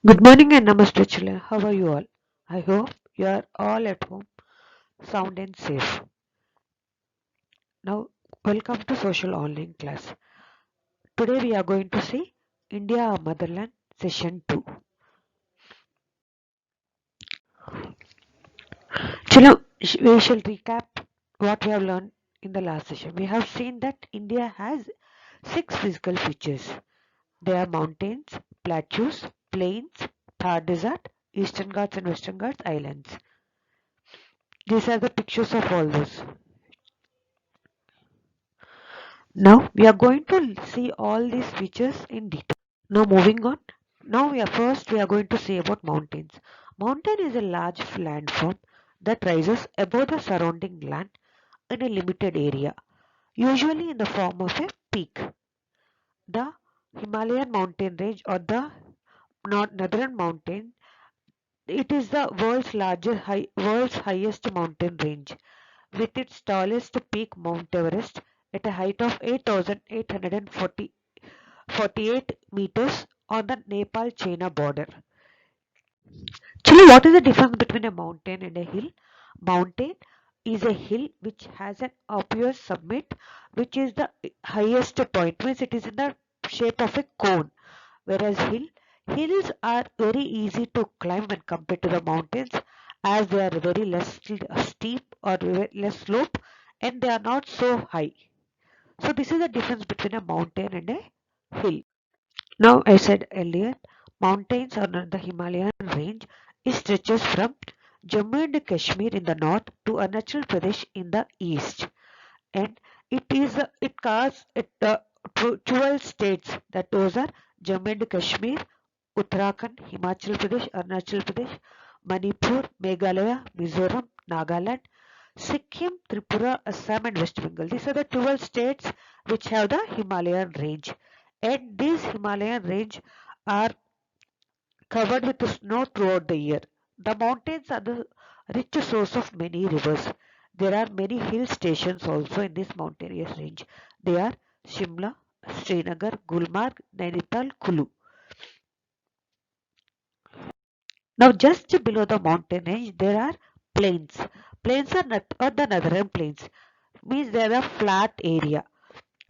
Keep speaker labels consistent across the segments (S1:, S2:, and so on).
S1: Good morning and namaste children. How are you all? I hope you are all at home, sound and safe. Now, welcome to social online class. Today we are going to see India our Motherland session 2. Children, we shall recap what we have learned in the last session. We have seen that India has 6 physical features. They are mountains, plateaus, plains, Thar Desert, Eastern Ghats and Western Ghats islands. These are the pictures of all those. Now we are going to see all these features in detail. Now moving on. Now we are going to say about mountains. Mountain is a large landform that rises above the surrounding land in a limited area, usually in the form of a peak. The Himalayan mountain range or the Northern mountain, it is the world's highest mountain range, with its tallest peak Mount Everest at a height of 8,848 meters on the Nepal-China border. Actually, what is the difference between a mountain and a hill? Mountain is a hill which has an obvious summit, which is the highest point, means it is in the shape of a cone. Whereas hills are very easy to climb when compared to the mountains, as they are very less steep or less slope, and they are not so high. So this is the difference between a mountain and a hill. Now, I said earlier, mountains on the Himalayan range it stretches from Jammu and Kashmir in the north to Arunachal Pradesh in the east, and it covers 12 states. That those are Jammu and Kashmir, Uttarakhand, Himachal Pradesh, Arunachal Pradesh, Manipur, Meghalaya, Mizoram, Nagaland, Sikkim, Tripura, Assam, and West Bengal. These are the 12 states which have the Himalayan range, and these Himalayan range are covered with snow throughout the year. The mountains are the rich source of many rivers. There are many hill stations also in this mountainous range. They are Shimla, Srinagar, Gulmarg, Nainital, Kulu. Now, just below the mountain range, there are plains. Plains are the northern plains. Means they are a flat area.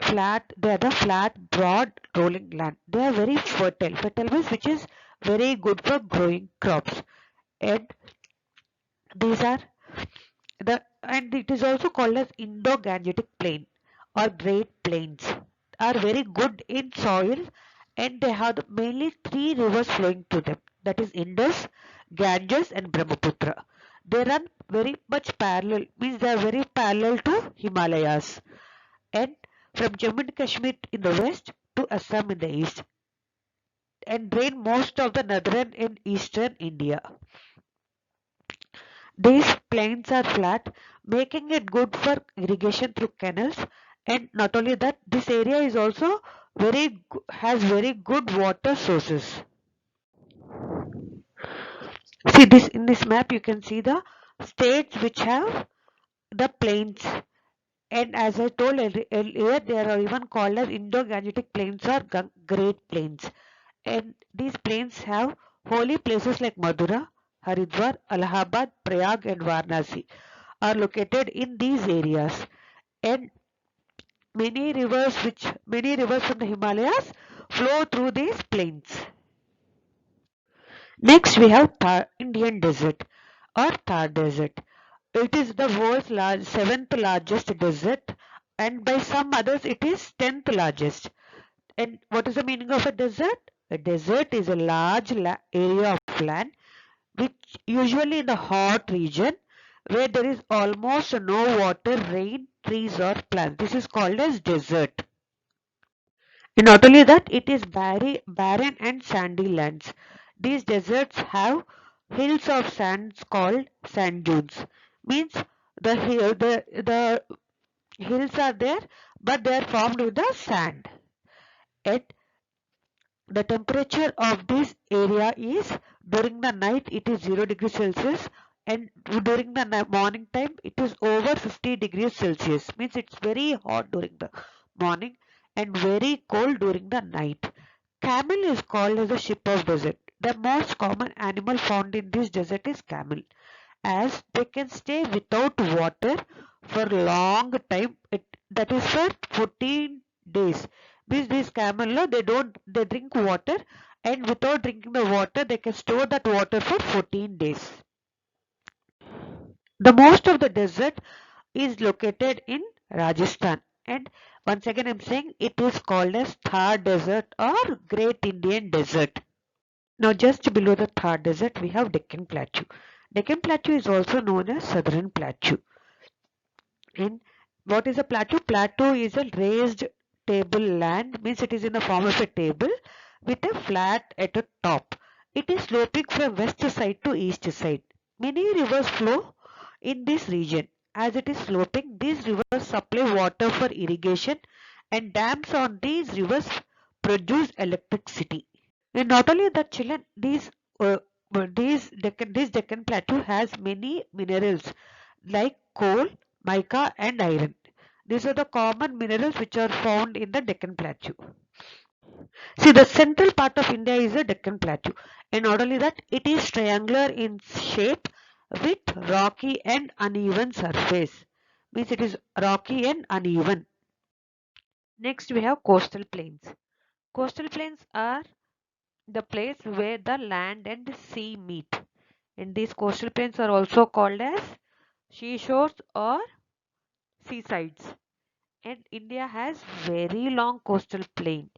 S1: They are the flat, broad, rolling land. They are very fertile. Fertile means which is very good for growing crops. And these are and it is also called as Indo-Gangetic Plain or Great Plains. Are very good in soil, and they have mainly three rivers flowing through them. That is Indus, Ganges, and Brahmaputra. They run very much parallel, means they are very parallel to Himalayas, and from Jammu and Kashmir in the west to Assam in the east, and drain most of the northern and eastern India. These plains are flat, making it good for irrigation through canals, and not only that, this area is also has very good water sources. See this in this map you can see the states which have the plains, and as I told earlier, they are even called as Indo-Gangetic Plains or Great Plains. And these plains have holy places like Madura, Haridwar, Allahabad, Prayag, and Varanasi are located in these areas. And many rivers from the Himalayas flow through these plains. Next, we have Indian Desert or Thar Desert. It is the seventh largest desert, and by some others, it is 10th largest. And what is the meaning of a desert? A desert is a large area of land, which usually in the hot region where there is almost no water, rain, trees, or plants. This is called as desert. And not only that, it is barren and sandy lands. These deserts have hills of sands called sand dunes. Means the hills are there, but they are formed with the sand. At the temperature of this area is during the night it is 0 degrees Celsius, and during the morning time it is over 50 degrees Celsius. Means it's very hot during the morning and very cold during the night. Camel is called as the ship of desert. The most common animal found in this desert is camel, as they can stay without water for long time. That is for 14 days. These camel, no, they drink water, and without drinking the water they can store that water for 14 days. The most of the desert is located in Rajasthan, and once again I'm saying it is called as Thar Desert or Great Indian Desert. Now just below the Thar Desert we have Deccan Plateau. Deccan Plateau is also known as Southern Plateau. And what is a plateau? Plateau is a raised table land, means it is in the form of a table with a flat at the top. It is sloping from west side to east side. Many rivers flow in this region. As it is sloping, these rivers supply water for irrigation, and dams on these rivers produce electricity. And not only that, children, uh, this Deccan Plateau has many minerals like coal, mica, and iron. These are the common minerals which are found in the Deccan Plateau. See, the central part of India is the Deccan Plateau, and not only that, it is triangular in shape with rocky and uneven surface. Means it is rocky and uneven. Next, we have coastal plains. Coastal plains are the place where the land and sea meet, and these coastal plains are also called as seashores or seasides. And India has very long coastal plain.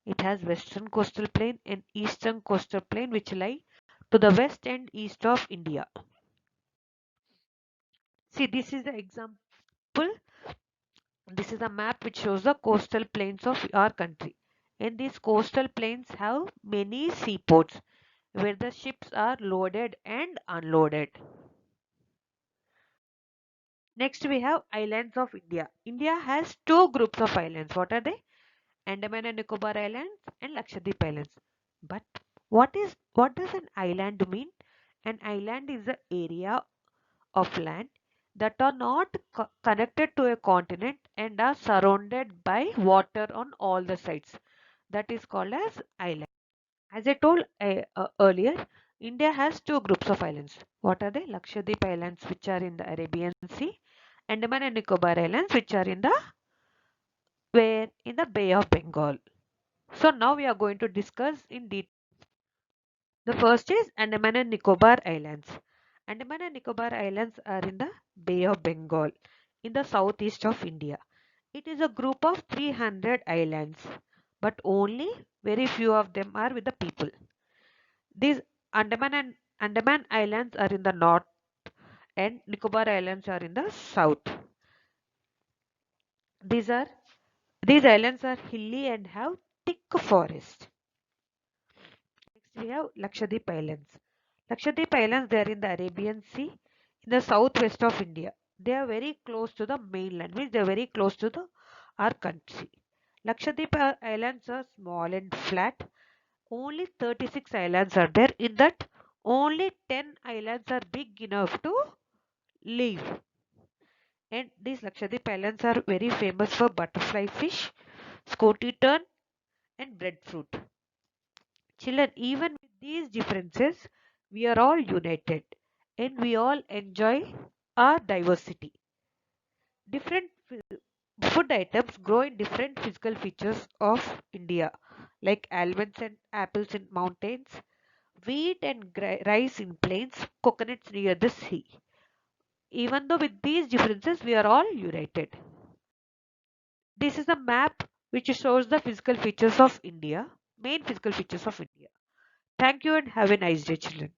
S1: It has western coastal plain and eastern coastal plain which lie to the west and east of India. See, this is the example. This is a map which shows the coastal plains of our country. And these coastal plains have many seaports where the ships are loaded and unloaded. Next we have islands of India. India has two groups of islands. What are they? Andaman and Nicobar Islands and Lakshadweep Islands. But what does an island mean? An island is an area of land that are not connected to a continent and are surrounded by water on all the sides. That is called as island. As I told earlier, India has two groups of islands. What are they? Lakshadweep Islands, which are in the Arabian Sea, Andaman and Nicobar Islands, which are in the Bay of Bengal. So now we are going to discuss in detail. The first is Andaman and Nicobar Islands. Andaman and Nicobar Islands are in the Bay of Bengal in the southeast of India. It is a group of 300 islands, but only very few of them are with the people. These Andaman Islands are in the north and Nicobar Islands are in the south. These are these islands are hilly and have thick forest. Next we have Lakshadweep Islands. Lakshadweep Islands, they are in the Arabian Sea in the southwest of India. They are very close to the mainland, means they are very close to our country. Lakshadweep Islands are small and flat. Only 36 islands are there. In that, only 10 islands are big enough to live. And these Lakshadweep Islands are very famous for butterfly fish, scotty tern, and breadfruit. Children, even with these differences, we are all united and we all enjoy our diversity. Different food items grow in different physical features of India, like almonds and apples in mountains, wheat and rice in plains, coconuts near the sea. Even though with these differences, we are all united. This is a map which shows the physical features of India, main physical features of India. Thank you and have a nice day, children.